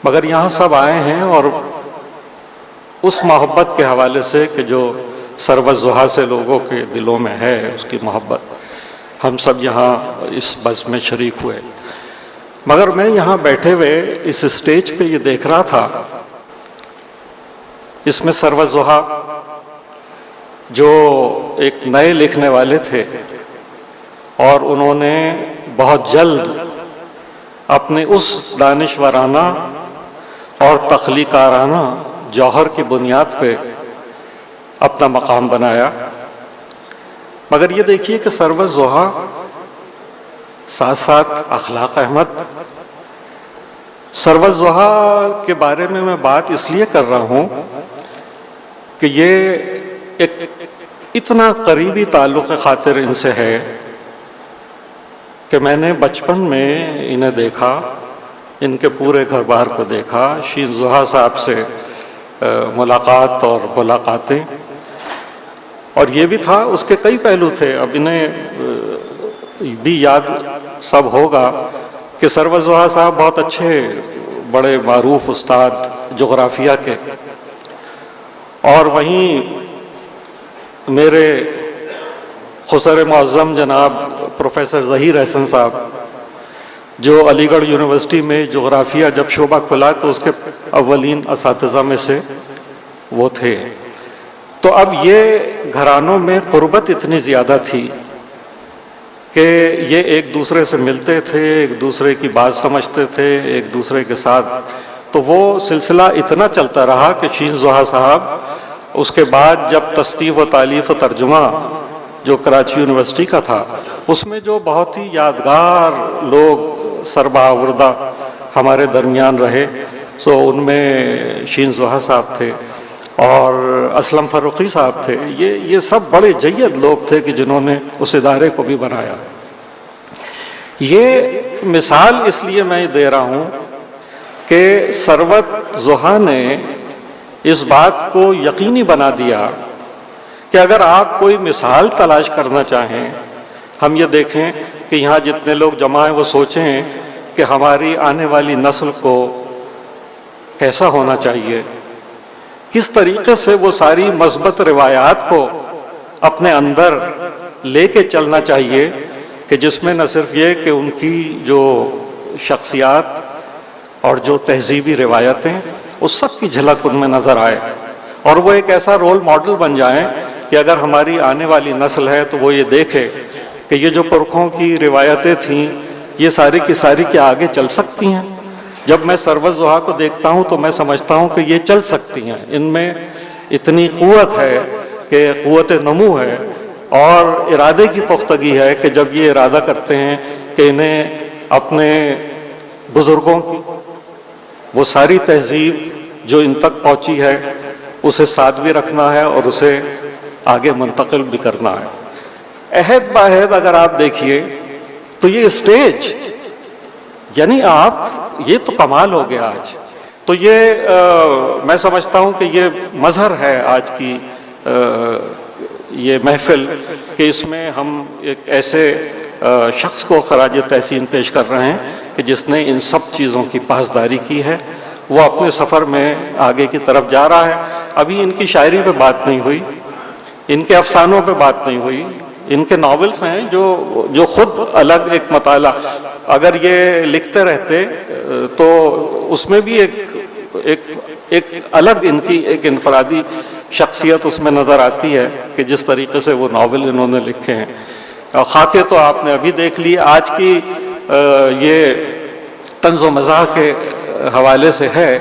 مگر یہاں سب آئے ہیں اور اس محبت کے حوالے سے کہ جو سرو ضحیٰ سے لوگوں کے دلوں میں ہے، اس کی محبت، ہم سب یہاں اس بزم میں شریک ہوئے۔ مگر میں یہاں بیٹھے ہوئے اس اسٹیج پہ یہ دیکھ رہا تھا، اس میں سرو ضحیٰ جو ایک نئے لکھنے والے تھے اور انہوں نے بہت جلد اپنے اس دانشورانہ اور تخلیقارانہ جوہر کی بنیاد پہ اپنا مقام بنایا۔ مگر یہ دیکھیے کہ سرو ضحیٰ ساتھ ساتھ اخلاق احمد۔ سرو ضحیٰ کے بارے میں بات اس لیے کر رہا ہوں کہ یہ ایک اتنا قریبی تعلق خاطر ان سے ہے کہ میں نے بچپن میں انہیں دیکھا، ان کے پورے گھر بار کو دیکھا، شین ضحیٰ صاحب سے ملاقات اور ملاقاتیں، اور یہ بھی تھا، اس کے کئی پہلو تھے۔ اب انہیں بھی یاد سب ہوگا کہ سرو ضحیٰ صاحب بہت اچھے بڑے معروف استاد جغرافیہ کے، اور وہیں میرے خسر معظم جناب پروفیسر ظہیر احسن صاحب جو علی گڑھ یونیورسٹی میں جغرافیہ جب شعبہ کھلا تو اس کے اولین اساتذہ میں سے وہ تھے۔ تو اب یہ گھرانوں میں قربت اتنی زیادہ تھی کہ یہ ایک دوسرے سے ملتے تھے، ایک دوسرے کی بات سمجھتے تھے، ایک دوسرے کے ساتھ، تو وہ سلسلہ اتنا چلتا رہا کہ شین ضحیٰ صاحب اس کے بعد جب تصنیف و تالیف و ترجمہ جو کراچی یونیورسٹی کا تھا، اس میں جو بہت ہی یادگار لوگ سربراہ ہمارے درمیان رہے، سو ان میں شین ضحیٰ صاحب تھے اور اسلم فاروقی صاحب تھے۔ یہ سب بڑے جید لوگ تھے کہ جنہوں نے اس ادارے کو بھی بنایا۔ یہ مثال اس لیے میں دے رہا ہوں کہ سروت ضحیٰ نے اس بات کو یقینی بنا دیا کہ اگر آپ کوئی مثال تلاش کرنا چاہیں، ہم یہ دیکھیں کہ یہاں جتنے لوگ جمع ہیں وہ سوچیں کہ ہماری آنے والی نسل کو کیسا ہونا چاہیے، کس طریقے سے وہ ساری مثبت روایات کو اپنے اندر لے کے چلنا چاہیے کہ جس میں نہ صرف یہ کہ ان کی جو شخصیات اور جو تہذیبی روایتیں اس سب کی جھلک ان میں نظر آئے، اور وہ ایک ایسا رول ماڈل بن جائیں کہ اگر ہماری آنے والی نسل ہے تو وہ یہ دیکھے کہ یہ جو پرکھوں کی روایتیں تھیں یہ ساری کی ساری کے آگے چل سکتی ہیں۔ جب میں سرو ضحیٰ کو دیکھتا ہوں تو میں سمجھتا ہوں کہ یہ چل سکتی ہیں، ان میں اتنی قوت ہے کہ قوت نمو ہے اور ارادے کی پختگی ہے کہ جب یہ ارادہ کرتے ہیں کہ انہیں اپنے بزرگوں کی وہ ساری تہذیب جو ان تک پہنچی ہے اسے ساتھ بھی رکھنا ہے اور اسے آگے منتقل بھی کرنا ہے۔ عہد بعہد اگر آپ دیکھیے تو یہ اسٹیج، یعنی آپ، یہ تو کمال ہو گیا آج۔ تو یہ میں سمجھتا ہوں کہ یہ مظہر ہے آج کی یہ محفل کہ اس میں ہم ایک ایسے شخص کو خراج تحسین پیش کر رہے ہیں کہ جس نے ان سب چیزوں کی پاسداری کی ہے، وہ اپنے سفر میں آگے کی طرف جا رہا ہے۔ ابھی ان کی شاعری پہ بات نہیں ہوئی، ان کے افسانوں پہ بات نہیں ہوئی، ان کے ناولز ہیں جو خود الگ ایک مطالعہ، اگر یہ لکھتے رہتے تو اس میں بھی ایک الگ ان کی ایک انفرادی شخصیت اس میں نظر آتی ہے کہ جس طریقے سے وہ ناول انہوں نے لکھے ہیں۔ خاکے تو آپ نے ابھی دیکھ لی، آج کی یہ طنز و مزاح کے حوالے سے ہے۔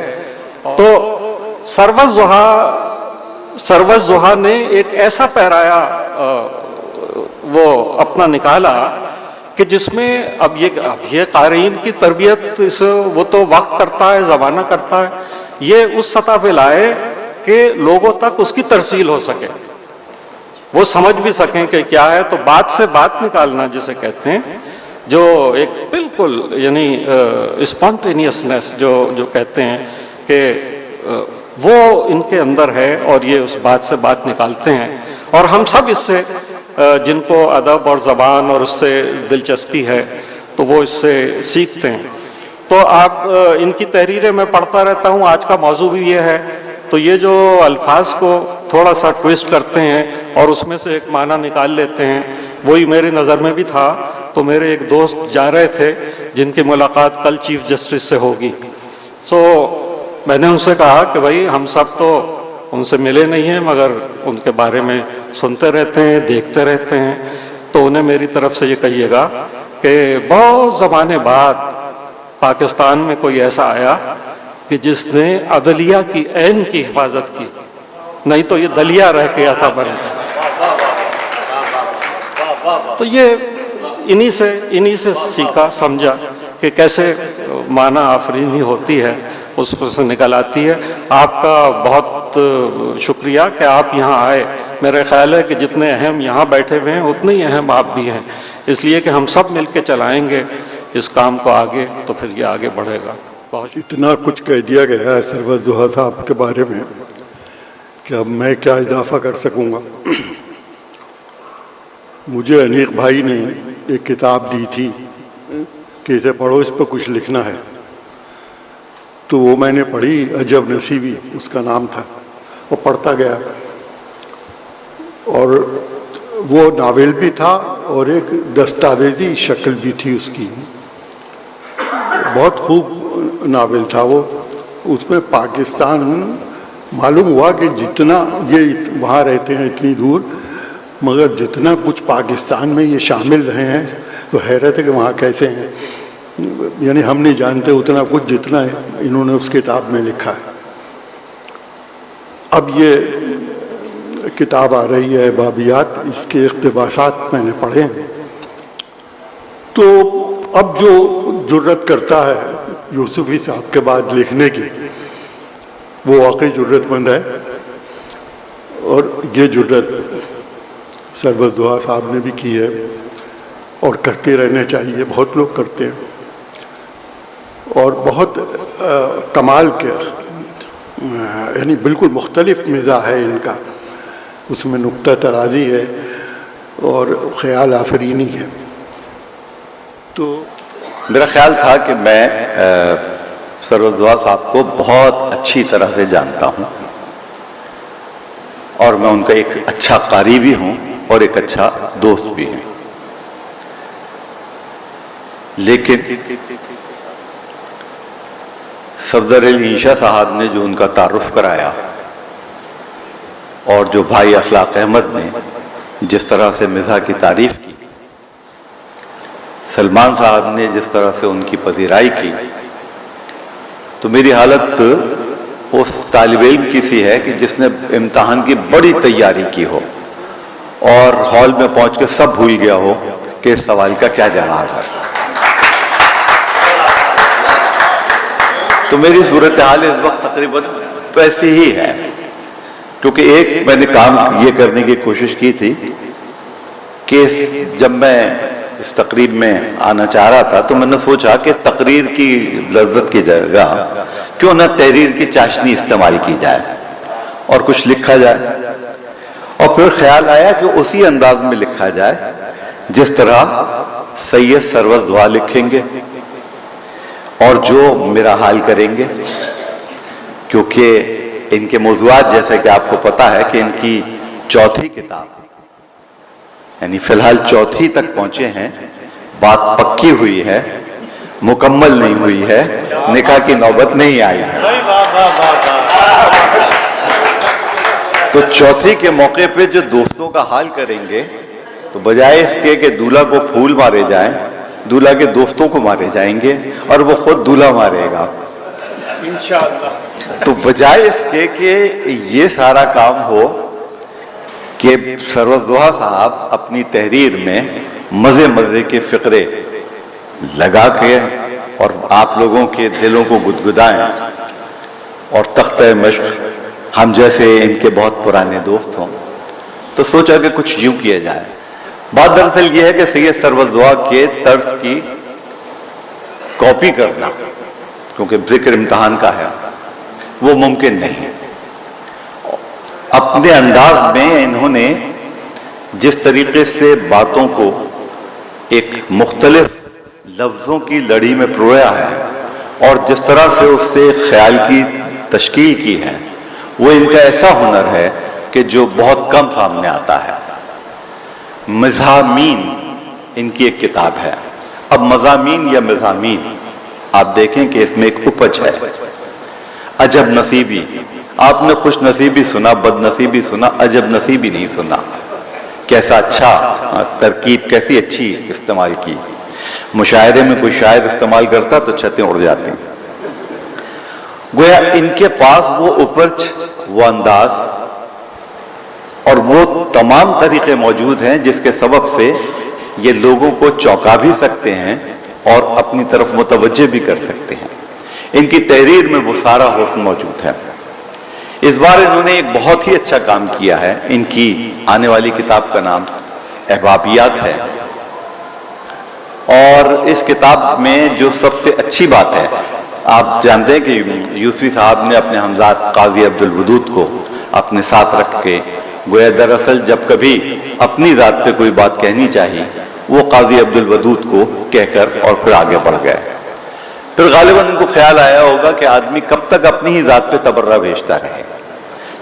تو سرو ضحیٰ نے ایک ایسا پیرایا وہ اپنا نکالا کہ جس میں اب یہ قارئین کی تربیت وہ تو وقت کرتا ہے، زمانہ کرتا ہے، یہ اس سطح پہ لائے کہ لوگوں تک اس کی ترسیل ہو سکے، وہ سمجھ بھی سکیں کہ کیا ہے۔ تو بات سے بات نکالنا جسے کہتے ہیں، جو ایک بالکل یعنی اسپونٹینیسنس جو کہتے ہیں کہ وہ ان کے اندر ہے، اور یہ اس بات سے بات نکالتے ہیں، اور ہم سب اس سے جن کو ادب اور زبان اور اس سے دلچسپی ہے تو وہ اس سے سیکھتے ہیں۔ تو آپ ان کی تحریریں میں پڑھتا رہتا ہوں. آج کا موضوع بھی یہ ہے, تو یہ جو الفاظ کو تھوڑا سا ٹویسٹ کرتے ہیں اور اس میں سے ایک معنی نکال لیتے ہیں, وہی میری نظر میں بھی تھا. تو میرے ایک دوست جا رہے تھے جن کی ملاقات کل چیف جسٹس سے ہوگی, تو میں نے ان سے کہا کہ بھائی ہم سب تو ان سے ملے نہیں ہیں مگر ان کے بارے میں سنتے رہتے ہیں, دیکھتے رہتے ہیں. تو انہیں میری طرف سے یہ کہیے گا کہ بہت زمانے بعد پاکستان میں کوئی ایسا آیا کہ جس نے عدلیہ کی عین کی حفاظت کی, نہیں تو یہ دلیہ رہ گیا تھا بنتا. تو یہ انہی سے سیکھا سمجھا کہ کیسے معنی آفرینی ہوتی ہے, اس سے نکل آتی ہے. آپ کا بہت شکریہ کہ آپ یہاں آئے. میرا خیال ہے کہ جتنے اہم یہاں بیٹھے ہوئے ہیں اتنے ہی اہم آپ بھی ہیں, اس لیے کہ ہم سب مل کے چلائیں گے اس کام کو آگے, تو پھر یہ آگے بڑھے گا. بہت اتنا کچھ کہہ دیا گیا ہے سرور ضحیٰ صاحب کے بارے میں کہ اب میں کیا اضافہ کر سکوں گا. مجھے انیق بھائی نے ایک کتاب دی تھی کہ اسے پڑھو, اس پہ کچھ لکھنا ہے. تو وہ میں نے پڑھی, عجب نصیبی اس کا نام تھا. وہ پڑھتا گیا اور وہ ناول بھی تھا اور ایک دستاویزی شکل بھی تھی اس کی. بہت خوب ناول تھا وہ. اس میں پاکستان معلوم ہوا کہ جتنا یہ وہاں رہتے ہیں اتنی دور, مگر جتنا کچھ پاکستان میں یہ شامل رہے ہیں تو حیرت ہے کہ وہاں کیسے ہیں. یعنی ہم نہیں جانتے اتنا کچھ جتنا انہوں نے اس کتاب میں لکھا ہے. اب یہ کتاب آ رہی ہے بابیات, اس کے اقتباسات میں نے پڑھے ہیں. تو اب جو جرت کرتا ہے یوسفی صاحب کے بعد لکھنے کی, وہ واقعی جرت مند ہے. اور یہ جرت سرور ضحیٰ صاحب نے بھی کی ہے اور کرتے رہنے چاہیے. بہت لوگ کرتے ہیں اور بہت کمال کے, یعنی بالکل مختلف مزاح ہے ان کا. اس میں نقطہ ترازی ہے اور خیال آفرینی ہے. تو میرا خیال تھا کہ میں سرور ضحیٰ صاحب کو بہت اچھی طرح سے جانتا ہوں اور میں ان کا ایک اچھا قاری بھی ہوں اور ایک اچھا دوست بھی ہوں. لیکن صفدر علی عیشیٰ صاحب نے جو ان کا تعارف کرایا اور جو بھائی اخلاق احمد نے جس طرح سے مزاح کی تعریف کی, سلمان صاحب نے جس طرح سے ان کی پذیرائی کی, تو میری حالت اس طالب علم کی سی ہے کہ جس نے امتحان کی بڑی تیاری کی ہو اور ہال میں پہنچ کے سب بھول گیا ہو کہ اس سوال کا کیا جواب ہے. تو میری صورتحال اس وقت تقریباً ویسی ہی ہے, کیونکہ ایک میں نے کام یہ کرنے کی کوشش کی تھی کہ جب میں اس تقریب میں آنا چاہ رہا تھا تو میں نے سوچا کہ تقریر کی لذت کی جگہ کیوں نہ تحریر کی چاشنی استعمال کی جائے اور کچھ لکھا جائے. اور پھر خیال آیا کہ اسی انداز میں لکھا جائے جس طرح سید سرور ضحیٰ لکھیں گے اور جو میرا حال کریں گے, کیونکہ ان کے موضوعات جیسے کہ آپ کو پتا ہے کہ ان کی چوتھی کتاب, یعنی فی الحال چوتھی تک پہنچے ہیں, بات پکی ہوئی ہے, مکمل نہیں ہوئی ہے, نکاح کی نوبت نہیں آئی ہے. تو چوتھی کے موقع پہ جو دوستوں کا حال کریں گے تو بجائے اس کے کہ دولہا کو پھول مارے جائیں, دولہا کے دوستوں کو مارے جائیں گے اور وہ خود دولہا مارے گا انشاءاللہ. تو بجائے اس کے کہ یہ سارا کام ہو کہ سرور ضحیٰ صاحب اپنی تحریر میں مزے مزے کے فقرے لگا کے اور آپ لوگوں کے دلوں کو گدگدائیں اور تختہ مشق ہم جیسے ان کے بہت پرانے دوست ہوں, تو سوچا کہ کچھ یوں کیا جائے. بات دراصل یہ ہے کہ سید سرور ضحیٰ کے طرز کی کاپی کرنا, کیونکہ ذکر امتحان کا ہے, وہ ممکن نہیں. اپنے انداز میں انہوں نے جس طریقے سے باتوں کو ایک مختلف لفظوں کی لڑی میں پرویا ہے اور جس طرح سے اس سے خیال کی تشکیل کی ہے وہ ان کا ایسا ہنر ہے کہ جو بہت کم سامنے آتا ہے۔ مضامین ان کی ایک کتاب ہے۔ اب مضامین یا مضامین آپ دیکھیں کہ اس میں ایک اپج ہے، عجب نصیبی۔ آپ نے خوش نصیبی سنا، بد نصیبی سنا، عجب نصیبی نہیں سنا۔ کیسا اچھا ترکیب، کیسی اچھی استعمال کی۔ مشاعرے میں کوئی شاعر استعمال کرتا تو چھتیں اڑ جاتی۔ گویا ان کے پاس وہ اپج، وہ انداز اور وہ تمام طریقے موجود ہیں جس کے سبب سے یہ لوگوں کو چونکا بھی سکتے ہیں اور اپنی طرف متوجہ بھی کر سکتے ہیں۔ ان کی تحریر میں وہ سارا حسن موجود ہے۔ اس بار انہوں نے ایک بہت ہی اچھا کام کیا ہے۔ ان کی آنے والی کتاب کا نام احبابیات ہے، اور اس کتاب میں جو سب سے اچھی بات ہے، آپ جانتے ہیں کہ یوسفی صاحب نے اپنے ہمزاد قاضی عبدالودود کو اپنے ساتھ رکھ کے گویا دراصل جب کبھی اپنی ذات پہ کوئی بات کہنی چاہیے وہ قاضی عبدالودود کو کہہ کر اور پھر آگے بڑھ گئے۔ پھر غالباً ان کو خیال آیا ہوگا کہ آدمی کب تک اپنی ہی ذات پہ تبرہ بھیجتا رہے،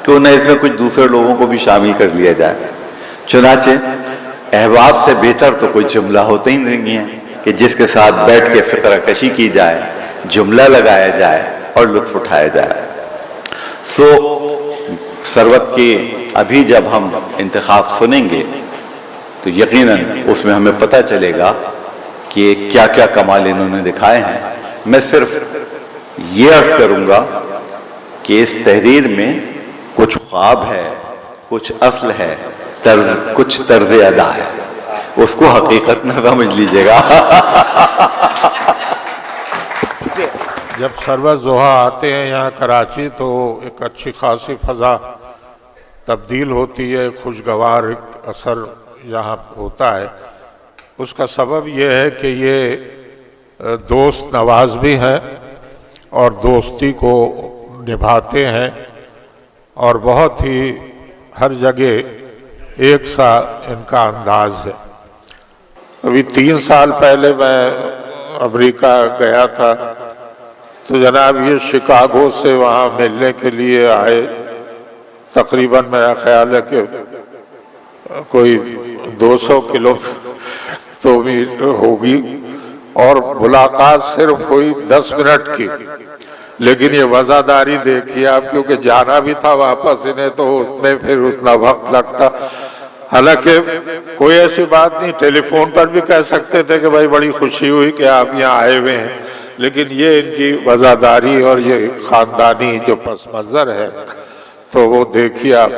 کیوں نہ اس میں کچھ دوسرے لوگوں کو بھی شامل کر لیا جائے۔ چنانچہ احباب سے بہتر تو کوئی جملہ ہوتا ہی نہیں ہے کہ جس کے ساتھ بیٹھ کے فقرہ کشی کی جائے، جملہ لگایا جائے اور لطف اٹھایا جائے۔ سو ثروت کے ابھی جب ہم انتخاب سنیں گے تو یقیناً اس میں ہمیں پتہ چلے گا کہ کیا کیا کمال انہوں نے دکھائے ہیں۔ میں صرف یہ عرض کروں گا کہ اس تحریر میں کچھ خواب ہے، کچھ اصل ہے، کچھ طرز ادا ہے، اس کو حقیقت نہ سمجھ لیجیے گا۔ جب سرور ضحیٰ آتے ہیں یہاں کراچی تو ایک اچھی خاصی فضا تبدیل ہوتی ہے، خوشگوار ایک اثر یہاں ہوتا ہے۔ اس کا سبب یہ ہے کہ یہ دوست نواز بھی ہیں اور دوستی کو نبھاتے ہیں، اور بہت ہی ہر جگہ ایک سا ان کا انداز ہے۔ ابھی 3 سال پہلے میں امریکہ گیا تھا تو جناب یہ شکاگو سے وہاں ملنے کے لیے آئے، تقریباً میرا خیال ہے کہ کوئی 200 کلو تو ہوگی، اور ملاقات صرف ہوئی 10 منٹ کی، لیکن یہ وزاداری دیکھیے آپ، کیونکہ جانا بھی تھا واپس انہیں تو اس میں پھر اتنا وقت لگتا۔ حالانکہ کوئی ایسی بات نہیں، ٹیلی فون پر بھی کہہ سکتے تھے کہ بھائی بڑی خوشی ہوئی کہ آپ یہاں آئے ہوئے ہیں، لیکن یہ ان کی وزاداری اور یہ خاندانی جو پس منظر ہے تو وہ دیکھیے آپ۔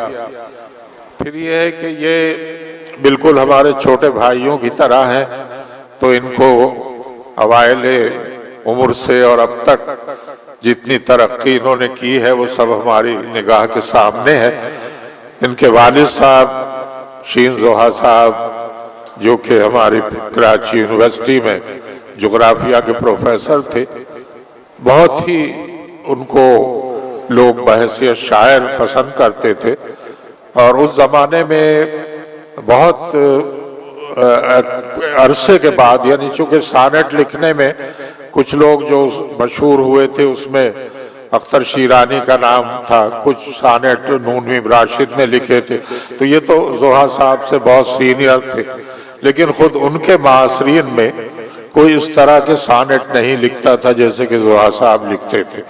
پھر یہ ہے کہ یہ بالکل ہمارے چھوٹے بھائیوں کی طرح ہیں، تو ان کو اوائل عمر سے اور اب تک جتنی ترقی انہوں نے کی ہے وہ سب ہماری نگاہ کے سامنے ہے۔ ان کے والد صاحب شین ضحیٰ صاحب جو کہ ہماری کراچی یونیورسٹی میں جغرافیہ کے پروفیسر تھے، بہت ہی ان کو لوگ بحیثیت شاعر پسند کرتے تھے، اور اس زمانے میں بہت عرصے کے بعد، یعنی چونکہ سانٹ لکھنے میں کچھ لوگ جو مشہور ہوئے تھے اس میں اختر شیرانی کا نام تھا، کچھ سانٹ نونوی راشد نے لکھے تھے، تو یہ تو ضحیٰ صاحب سے بہت سینئر تھے، لیکن خود ان کے معاصرین میں کوئی اس طرح کے سانٹ نہیں لکھتا تھا جیسے کہ ضحیٰ صاحب لکھتے تھے۔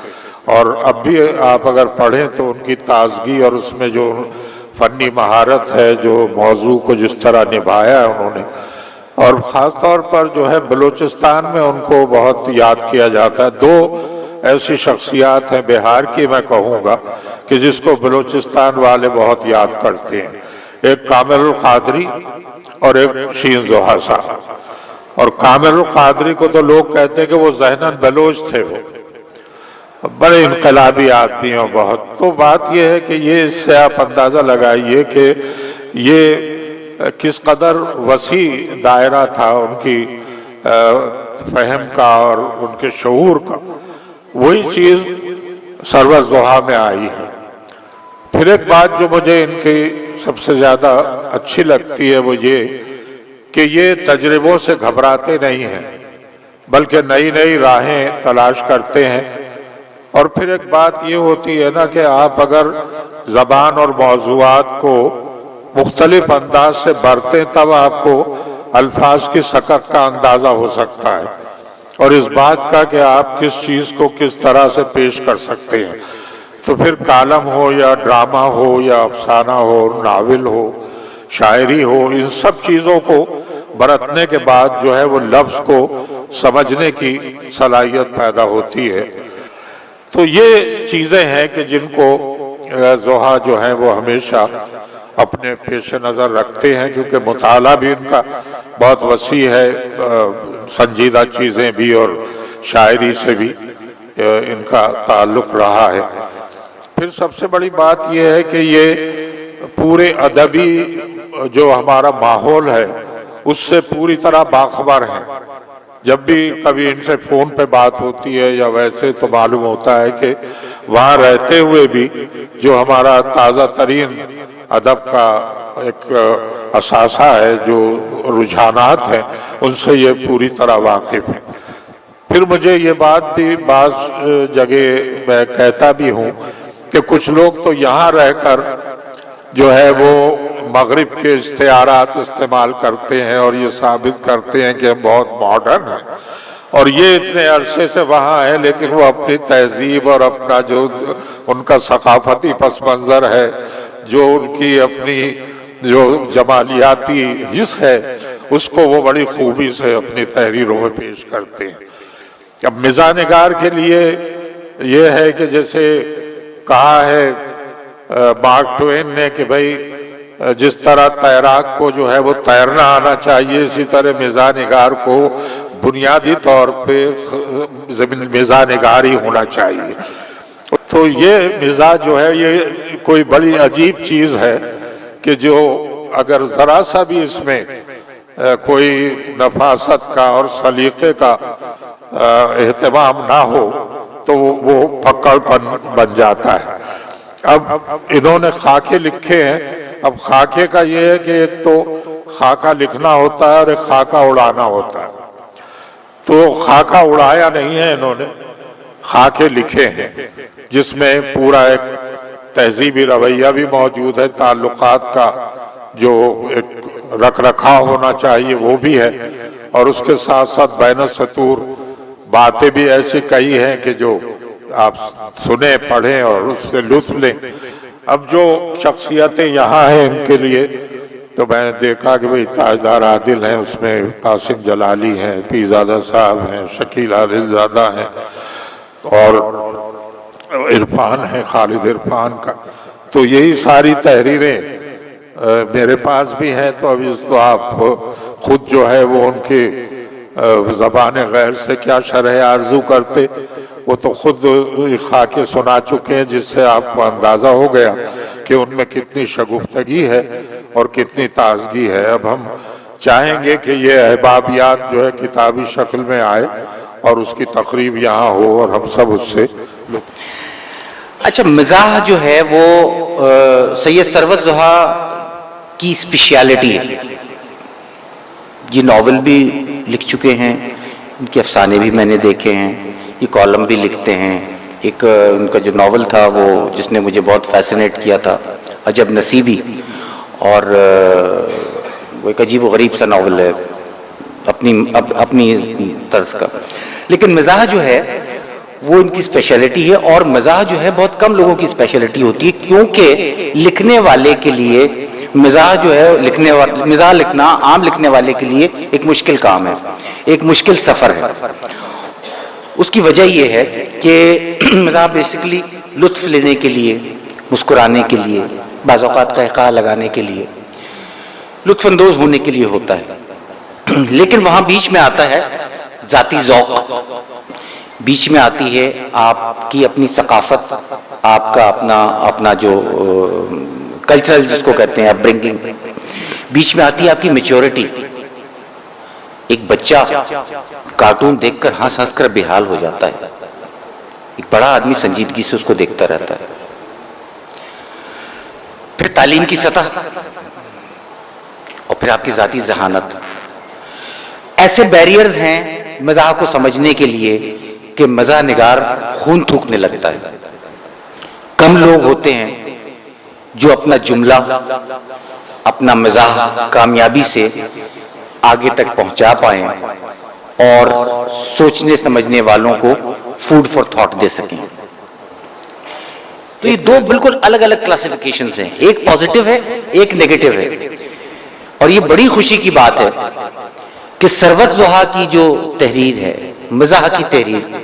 اور اب بھی آپ اگر پڑھیں تو ان کی تازگی اور اس میں جو فنی مہارت ہے، جو موضوع کو جس طرح نبھایا ہے انہوں نے، اور خاص طور پر جو ہے بلوچستان میں ان کو بہت یاد کیا جاتا ہے۔ 2 ایسی شخصیات ہیں بہار کی میں کہوں گا کہ جس کو بلوچستان والے بہت یاد کرتے ہیں، ایک کامل القادری اور ایک شین ضحیٰ صاحب۔ اور کامل القادری کو تو لوگ کہتے ہیں کہ وہ ذہناً بلوچ تھے، وہ بڑے انقلابی آدمی ہیں بہت۔ تو بات یہ ہے کہ یہ اس سے آپ اندازہ لگائیے کہ یہ کس قدر وسیع دائرہ تھا ان کی فہم کا اور ان کے شعور کا۔ وہی چیز سرور ضحیٰ میں آئی ہے۔ پھر ایک بات جو مجھے ان کی سب سے زیادہ اچھی لگتی ہے وہ یہ کہ یہ تجربوں سے گھبراتے نہیں ہیں۔ بلکہ نئی نئی راہیں تلاش کرتے ہیں. اور پھر ایک بات یہ ہوتی ہے نا کہ آپ اگر زبان اور موضوعات کو مختلف انداز سے بھرتے تب آپ کو الفاظ کی سکت کا اندازہ ہو سکتا ہے، اور اس بات کا کہ آپ کس چیز کو کس طرح سے پیش کر سکتے ہیں. تو پھر کالم ہو یا ڈرامہ ہو یا افسانہ ہو، ناول ہو، شاعری ہو، ان سب چیزوں کو برتنے کے بعد جو ہے وہ لفظ کو سمجھنے کی صلاحیت پیدا ہوتی ہے. تو یہ چیزیں ہیں کہ جن کو ضحیٰ جو ہیں وہ ہمیشہ اپنے پیش نظر رکھتے ہیں، کیونکہ مطالعہ بھی ان کا بہت وسیع ہے، سنجیدہ چیزیں بھی اور شاعری سے بھی ان کا تعلق رہا ہے. پھر سب سے بڑی بات یہ ہے کہ یہ پورے ادبی جو ہمارا ماحول ہے اس سے پوری طرح باخبر ہیں. جب بھی کبھی ان سے فون پہ بات ہوتی ہے یا ویسے تو معلوم ہوتا ہے کہ وہاں رہتے ہوئے بھی جو ہمارا تازہ ترین ادب کا ایک اثاثہ ہے، جو رجحانات ہیں، ان سے یہ پوری طرح واقف ہیں. پھر مجھے یہ بات بھی بعض جگہ میں کہتا بھی ہوں کہ کچھ لوگ تو یہاں رہ کر جو ہے وہ مغرب کے استعارات استعمال کرتے ہیں اور یہ ثابت کرتے ہیں کہ ہم بہت ماڈرن ہیں، اور یہ اتنے عرصے سے وہاں ہیں لیکن وہ اپنی تہذیب اور اپنا جو ان کا ثقافتی پس منظر ہے، جو ان کی اپنی جو جمالیاتی حص ہے، اس کو وہ بڑی خوبی سے اپنی تحریروں میں پیش کرتے ہیں. اب مزاح نگار کے لیے یہ ہے کہ جیسے کہا ہے مارک ٹوین نے کہ بھئی جس طرح تیراک کو جو ہے وہ تیرنا آنا چاہیے، اسی طرح مزاح نگار کو بنیادی طور پہ مزاح نگار ہی ہونا چاہیے. تو یہ مزاح جو ہے یہ کوئی بڑی عجیب چیز ہے کہ جو اگر ذرا سا بھی اس میں کوئی نفاست کا اور سلیقے کا اہتمام نہ ہو تو وہ پکڑ پن بن جاتا ہے. اب انہوں نے خاکے لکھے ہیں. اب خاکے کا یہ ہے کہ ایک تو خاکہ لکھنا ہوتا ہے اور ایک خاکہ اڑانا ہوتا ہے. تو خاکہ اڑایا نہیں ہے انہوں نے، خاکے لکھے ہیں جس میں پورا ایک تہذیبی رویہ بھی موجود ہے، تعلقات کا جو ایک رکھ رکھاؤ ہونا چاہیے وہ بھی ہے، اور اس کے ساتھ ساتھ بین السطور باتیں بھی ایسی کئی ہیں کہ جو آپ سنیں پڑھیں اور اس سے لطف لیں. اب جو شخصیتیں یہاں ہیں ان کے لیے تو میں نے دیکھا کہ بھئی تاجدار عادل ہیں، اس میں قاسم جلالی ہیں، پیرزادہ صاحب ہیں، شکیل عادل زادہ ہیں، اور عرفان ہے، خالد عرفان کا. تو یہی ساری تحریریں میرے پاس بھی ہیں. تو اب اس تو آپ خود جو ہے وہ ان کے زبان غیر سے کیا شرح آرزو کرتے، وہ تو خود خاکے سنا چکے ہیں جس سے آپ کو اندازہ ہو گیا کہ ان میں کتنی شگفتگی ہے اور کتنی تازگی ہے. اب ہم چاہیں گے کہ یہ احبابیات جو ہے کتابی شکل میں آئے اور اس کی تقریب یہاں ہو اور ہم سب اس سے. اچھا، مزاح جو ہے وہ سید ثروت ضحیٰ کی اسپیشیالٹی ہے. یہ ناول بھی لکھ چکے ہیں، ان کے افسانے بھی میں نے دیکھے ہیں، یہ کالم بھی لکھتے ہیں. ایک ان کا جو ناول تھا وہ جس نے مجھے بہت فیسنیٹ کیا تھا، عجب نصیبی، اور وہ ایک عجیب و غریب سا ناول ہے اپنی طرز کا. لیکن مزاح جو ہے وہ ان کی اسپیشلٹی ہے، اور مزاح جو ہے بہت کم لوگوں کی اسپیشلٹی ہوتی ہے، کیونکہ لکھنے والے کے لیے مزاح جو ہے مزاح لکھنا عام لکھنے والے کے لیے ایک مشکل کام ہے، ایک مشکل سفر ہے. اس کی وجہ یہ ہے کہ مزاح بیسیکلی لطف لینے کے لیے، مسکرانے کے لیے، بعض اوقات قہقہہ لگانے کے لیے، لطف اندوز ہونے کے لیے ہوتا ہے. لیکن وہاں بیچ میں آتا ہے ذاتی ذوق، بیچ میں آتی ہے آپ کی اپنی ثقافت، آپ کا اپنا جو کلچرل جس کو کہتے ہیں اپ برنگنگ، بیچ میں آتی ہے آپ کی میچورٹی. ایک بچہ کارٹون دیکھ کر ہنس ہنس کر بے حال ہو جاتا ہے، ایک بڑا آدمی سنجیدگی سے اس کو دیکھتا رہتا ہے. پھر تعلیم کی سطح، اور پھر آپ کی ذاتی ذہانت. ایسے بیریئرز ہیں مزاح کو سمجھنے کے لیے کہ مزاح نگار خون تھوکنے لگتا ہے. کم لوگ ہوتے ہیں جو اپنا جملہ، اپنا مزاح کامیابی سے آگے تک پہنچا پائیں اور سوچنے سمجھنے والوں کو فوڈ فار تھاٹ دے سکیں. تو یہ دو بالکل الگ الگ کلاسیفیکیشنز ہیں، ایک پازیٹیو ہے ایک نیگیٹو ہے. اور یہ بڑی خوشی کی بات ہے کہ ثروت ضحیٰ کی جو تحریر ہے، مزاح کی تحریر،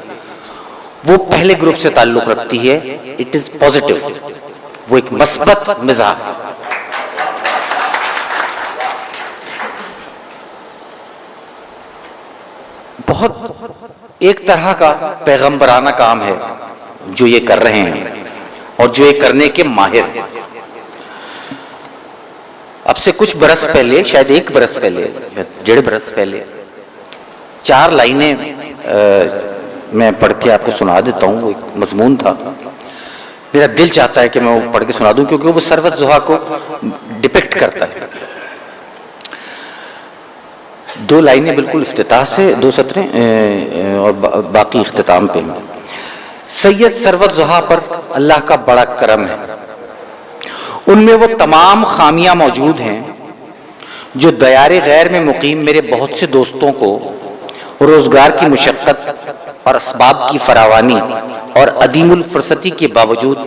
وہ پہلے گروپ سے تعلق رکھتی ہے. اٹ از پازیٹیو، وہ ایک مثبت مزاح. بہت ایک طرح کا پیغمبرانہ کام ہے جو یہ کر رہے ہیں اور جو یہ کرنے کے ماہر ہیں. اب سے کچھ برس پہلے، شاید 1 برس پہلے، 1.5 برس پہلے، 4 لائنیں میں پڑھ کے آپ کو سنا دیتا ہوں. وہ ایک مضمون تھا، میرا دل چاہتا ہے کہ میں وہ پڑھ کے سنا دوں کیونکہ وہ ثروت ضحیٰ کو ڈپکٹ کرتا ہے. 2 لائنیں بالکل افتتاح سے، 2 سطریں اور باقی اختتام پہ ہیں. سید ثروت ضحیٰ پر اللہ کا بڑا کرم ہے. ان میں وہ تمام خامیاں موجود ہیں جو دیار غیر میں مقیم میرے بہت سے دوستوں کو روزگار کی مشقت اور اسباب کی فراوانی اور عدیم الفرصتی کے باوجود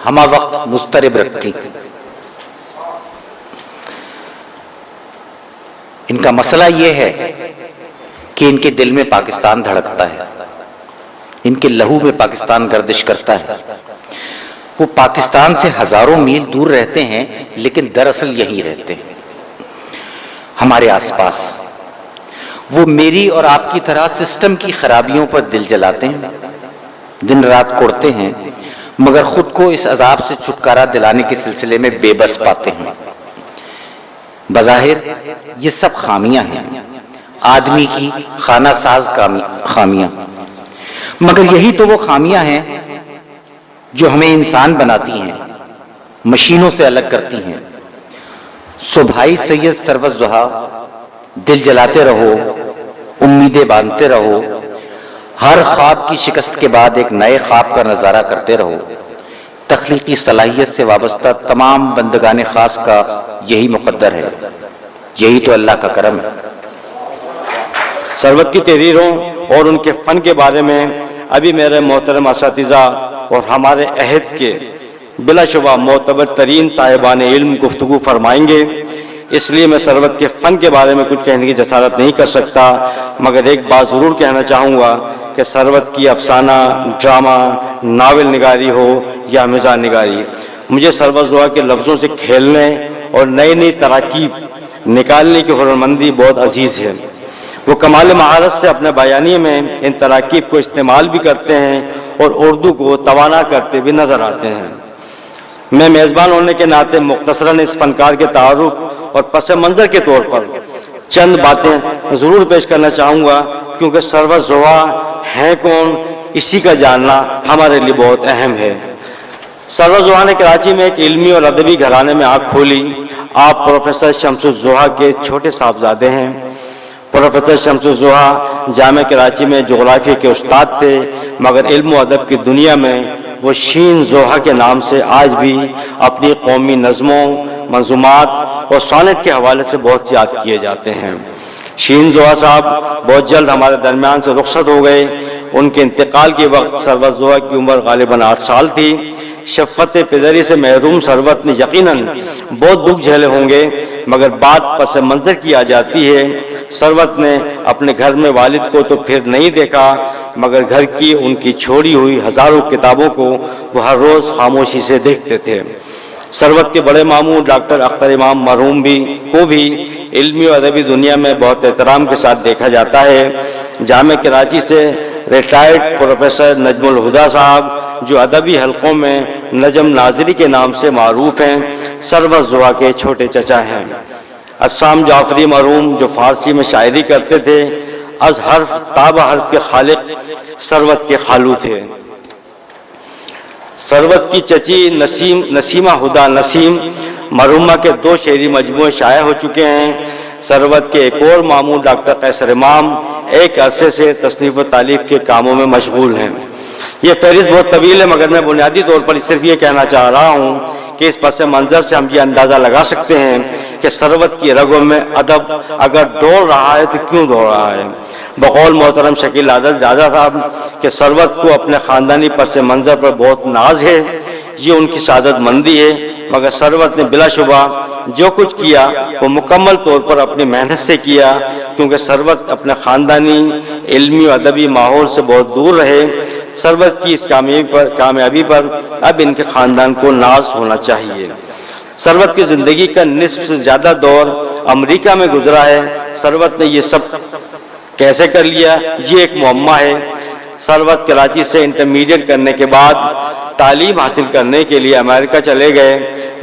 ہمہ وقت مضطرب رکھتی. ان کا مسئلہ یہ ہے کہ ان کے دل میں پاکستان دھڑکتا ہے، ان کے لہو میں پاکستان گردش کرتا ہے. وہ پاکستان سے ہزاروں میل دور رہتے ہیں لیکن دراصل یہیں رہتے ہیں ہمارے آس پاس. وہ میری اور آپ کی طرح سسٹم کی خرابیوں پر دل جلاتے ہیں، دن رات کوڑتے ہیں، مگر خود کو اس عذاب سے چھٹکارا دلانے کے سلسلے میں بے بس پاتے ہیں. بظاہر یہ سب خامیاں ہیں، آدمی کی خانہ ساز خامیاں، مگر یہی تو وہ خامیاں ہیں جو ہمیں انسان بناتی ہیں، مشینوں سے الگ کرتی ہیں. سو بھائی سید ثروت ضحیٰ، دل جلاتے رہو، امیدیں باندھتے رہو، ہر خواب کی شکست کے بعد ایک نئے خواب کا نظارہ کرتے رہو. تخلیقی صلاحیت سے وابستہ تمام بندگان خاص کا یہی مقدر ہے، یہی تو اللہ کا کرم ہے. ثروت کی تحریروں اور ان کے فن کے بارے میں ابھی میرے محترم اساتذہ اور ہمارے عہد کے بلا شبہ معتبر ترین صاحبان علم گفتگو فرمائیں گے، اس لیے میں ثروت کے فن کے بارے میں کچھ کہنے کی جسارت نہیں کر سکتا. مگر ایک بات ضرور کہنا چاہوں گا کہ ثروت کی افسانہ، ڈرامہ، ناول نگاری ہو یا مزاح نگاری، مجھے ثروت ضحیٰ کے لفظوں سے کھیلنے اور نئی نئی تراکیب نکالنے کی ہنرمندی بہت عزیز ہے. وہ کمال مہارت سے اپنے بیانیے میں ان تراکیب کو استعمال بھی کرتے ہیں اور اردو کو توانا کرتے بھی نظر آتے ہیں. میں میزبان ہونے کے ناطے مختصراً اس فنکار کے تعارف اور پس منظر کے طور پر چند باتیں ضرور پیش کرنا چاہوں گا، کیونکہ ثروت ضحیٰ ہیں کون، اسی کا جاننا ہمارے لیے بہت اہم ہے. ثروت ضحیٰ نے کراچی میں ایک علمی اور ادبی گھرانے میں آنکھ کھولی. آپ پروفیسر شمس الضحیٰ کے چھوٹے صاحبزادے ہیں. پروفیسر شمس الضحیٰ جامعہ کراچی میں جغرافیہ کے استاد تھے، مگر علم و ادب کی دنیا میں وہ شین ضحیٰ کے نام سے آج بھی اپنی قومی نظموں، منظومات اور سونٹ کے حوالے سے بہت یاد کیے جاتے ہیں. شین ضحیٰ صاحب بہت جلد ہمارے درمیان سے رخصت ہو گئے. ان کے انتقال کے وقت ثروت ضحیٰ کی عمر غالباً 8 سال تھی. شفقت پدری سے محروم ثروت نے یقیناً بہت دکھ جھیلے ہوں گے، مگر بات پس منظر کی آ جاتی ہے. ثروت نے اپنے گھر میں والد کو تو پھر نہیں دیکھا، مگر گھر کی ان کی چھوڑی ہوئی ہزاروں کتابوں کو وہ ہر روز خاموشی سے دیکھتے تھے. ثروت کے بڑے ماموں ڈاکٹر اختر امام مرحوم کو بھی علمی و ادبی دنیا میں بہت احترام کے ساتھ دیکھا جاتا ہے. جامعہ کراچی سے ریٹائرڈ پروفیسر نجم الہدیٰ صاحب، جو ادبی حلقوں میں نجم ناظری کے نام سے معروف ہیں، ثروت ضحیٰ کے چھوٹے چچا ہیں. اسام جعفری مرحوم، جو فارسی میں شاعری کرتے تھے، از حرف تاب حرف کے خالق ثروت کے خالو تھے. ثروت کی چچی نسیمہ ہدا نسیم مرحومہ کے 2 شعری مجموعے شائع ہو چکے ہیں. ثروت کے ایک اور ماموں ڈاکٹر قیصر امام ایک عرصے سے تصنیف و تالیف کے کاموں میں مشغول ہیں۔ یہ فہرست بہت طویل ہے، مگر میں بنیادی طور پر صرف یہ کہنا چاہ رہا ہوں کہ اس پس منظر سے ہم یہ اندازہ لگا سکتے ہیں کہ ثروت کی رگوں میں ادب اگر دوڑ رہا ہے تو کیوں دوڑ رہا ہے۔ بقول محترم شکیل عادل زادہ صاحب کہ ثروت کو اپنے خاندانی پس منظر پر بہت ناز ہے، یہ ان کی سعادت مندی ہے، مگر ثروت نے بلا شبہ جو کچھ کیا وہ مکمل طور پر اپنی محنت سے کیا، کیونکہ ثروت اپنے خاندانی علمی و ادبی ماحول سے بہت دور رہے۔ ثروت کی اس کامیابی پر اب ان کے خاندان کو ناز ہونا چاہیے۔ ثروت کی زندگی کا نصف سے زیادہ دور امریکہ میں گزرا ہے۔ ثروت نے یہ سب کیسے کر لیا، یہ ایک معمہ ہے۔ ثروت کراچی سے انٹرمیڈیٹ کرنے کے بعد تعلیم حاصل کرنے کے لیے امریکہ چلے گئے۔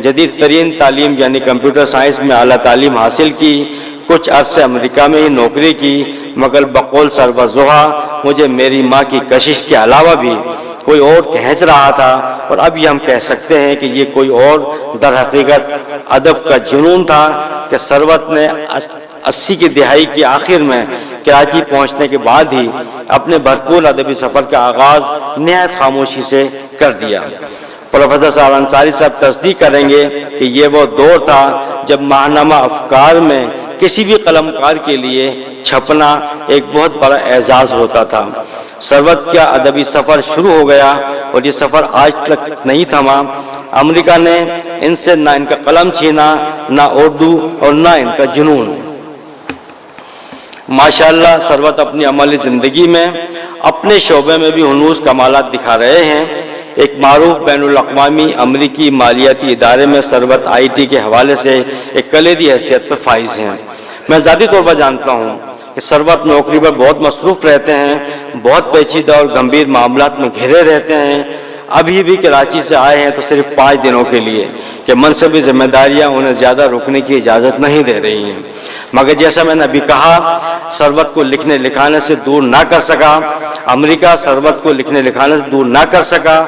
جدید ترین تعلیم یعنی کمپیوٹر سائنس میں اعلیٰ تعلیم حاصل کی، کچھ عرصے امریکہ میں ہی نوکری کی، مگر بقول سرور ضحیٰ مجھے میری ماں کی کشش کے علاوہ بھی کوئی اور کھینچ رہا تھا، اور اب یہ ہم کہہ سکتے ہیں کہ یہ کوئی اور در حقیقت ادب کا جنون تھا کہ ثروت نے 80 کی دہائی کے آخر میں کراچی پہنچنے کے بعد ہی اپنے بھرپور ادبی سفر کا آغاز نہایت خاموشی سے کر دیا۔ پروفیسر سعد انصاری صاحب تصدیق کریں گے کہ یہ وہ دور تھا جب ماہنامہ افکار میں کسی بھی قلم کار کے لیے چھپنا ایک بہت بڑا اعزاز ہوتا تھا۔ ثروت کا ادبی سفر شروع ہو گیا اور یہ سفر آج تک نہیں تھما۔ امریکہ نے ان سے نہ ان کا قلم چھینا، نہ اردو اور نہ ان کا جنون۔ ماشاءاللہ ثروت اپنی عملی زندگی میں اپنے شعبے میں بھی ہنوز کمالات دکھا رہے ہیں۔ ایک معروف بین الاقوامی امریکی مالیاتی ادارے میں ثروت IT کے حوالے سے ایک کلیدی حیثیت پر فائز ہیں۔ میں ذاتی طور پر جانتا ہوں کہ ثروت نوکری پر بہت مصروف رہتے ہیں، بہت پیچیدہ اور گمبھیر معاملات میں گھرے رہتے ہیں۔ ابھی بھی کراچی سے آئے ہیں تو صرف 5 دنوں کے لیے کہ منصبی ذمہ داریاں انہیں زیادہ رکنے کی اجازت نہیں دے رہی ہیں، مگر جیسا میں نے ابھی کہا ثروت کو لکھنے لکھانے سے دور نہ کر سکا۔ امریکہ ثروت کو لکھنے لکھانے سے دور نہ کر سکا۔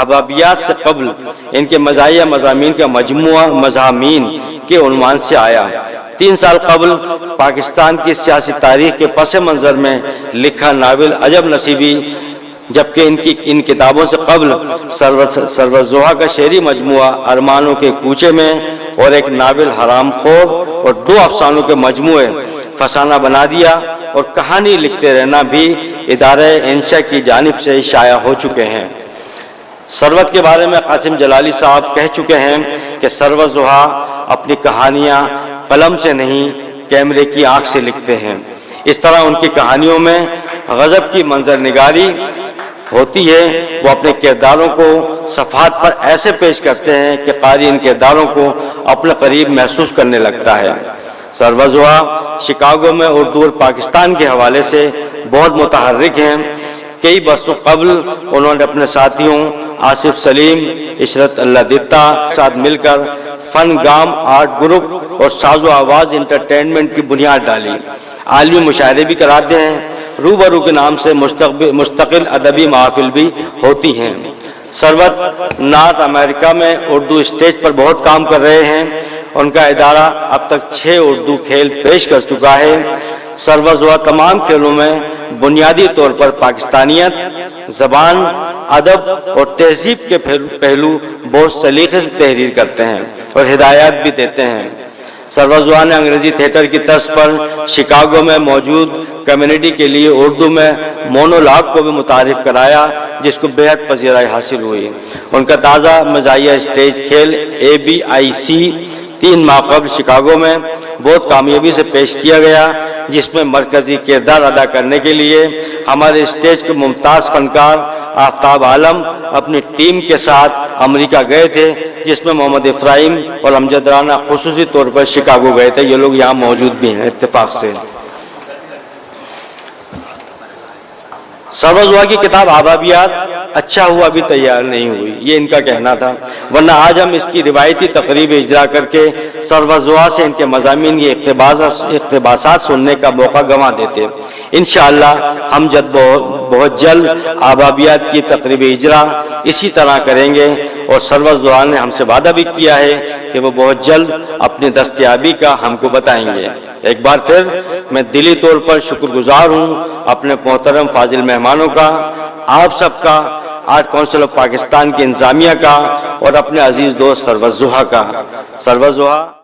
آبابیات سے قبل ان کے مزاحیہ مضامین کا مجموعہ مضامین کے عنوان سے آیا۔ 3 سال قبل پاکستان کی سیاسی تاریخ کے پس منظر میں لکھا ناول عجب نصیبی، جبکہ ان کتابوں سے قبل سرور ضحیٰ کا شعری مجموعہ ارمانوں کے کوچے میں اور ایک ناول حرام خور اور 2 افسانوں کے مجموعے فسانہ بنا دیا اور کہانی لکھتے رہنا بھی ادارہ انشا کی جانب سے شائع ہو چکے ہیں۔ ثروت کے بارے میں قاسم جلالی صاحب کہہ چکے ہیں کہ سرور ضحیٰ اپنی کہانیاں قلم سے نہیں کیمرے کی آنکھ سے لکھتے ہیں۔ اس طرح ان کی کہانیوں میں غضب کی منظر نگاری ہوتی ہے۔ وہ اپنے کرداروں کو صفحات پر ایسے پیش کرتے ہیں کہ قاری ان کرداروں کو اپنے قریب محسوس کرنے لگتا ہے۔ سرور ضحیٰ شکاگو میں اردو اور پاکستان کے حوالے سے بہت متحرک ہیں۔ کئی برسوں قبل انہوں نے اپنے ساتھیوں آصف سلیم، عشرت اللہ دتا کے ساتھ مل کر فن گام آرٹ گروپ اور ساز و آواز انٹرٹینمنٹ کی بنیاد ڈالی۔ عالمی مشاعرے بھی کراتے ہیں۔ روبرو کے نام سے مستقل ادبی محافل بھی ہوتی ہیں۔ سروت نارتھ امریکہ میں اردو اسٹیج پر بہت کام کر رہے ہیں۔ ان کا ادارہ اب تک 6 اردو کھیل پیش کر چکا ہے۔ سرور ضحیٰ تمام کھیلوں میں بنیادی طور پر پاکستانیت، زبان، ادب اور تہذیب کے پہلو بہت سلیقے سے تحریر کرتے ہیں اور ہدایات بھی دیتے ہیں۔ سرور ضحیٰ نے انگریزی تھیٹر کی طرز پر شکاگو میں موجود کمیونٹی کے لیے اردو میں مونولاگ کو بھی متعارف کرایا، جس کو بہت پذیرائی حاصل ہوئی۔ ان کا تازہ مزاحیہ اسٹیج کھیل ABIC 3 ماہ قبل شکاگو میں بہت کامیابی سے پیش کیا گیا، جس میں مرکزی کردار ادا کرنے کے لیے ہمارے اسٹیج کے ممتاز فنکار آفتاب عالم اپنی ٹیم کے ساتھ امریکہ گئے تھے، جس میں محمد افراہیم اور امجد رانا خصوصی طور پر شکاگو گئے تھے۔ یہ لوگ یہاں موجود بھی ہیں اتفاق سے۔ سرور ضحیٰ کی کتاب آبابیات اچھا ہوا ابھی تیار نہیں ہوئی، یہ ان کا کہنا تھا، ورنہ آج ہم اس کی روایتی تقریب اجرا کر کے سرور ضحیٰ سے ان کے مضامین کی اقتباسات سننے کا موقع گنوا دیتے۔ انشاءاللہ ہم بہت جلد آبابیات کی تقریب اجرا اسی طرح کریں گے، اور سرور ضحیٰ نے ہم سے وعدہ بھی کیا ہے کہ وہ بہت جلد اپنی دستیابی کا ہم کو بتائیں گے۔ ایک بار پھر میں دلی طور پر شکر گزار ہوں اپنے محترم فاضل مہمانوں کا، آپ سب کا، آرٹ کونسل آف پاکستان کی انتظامیہ کا، اور اپنے عزیز دوست سرور ضحیٰ کا۔ سرور ضحیٰ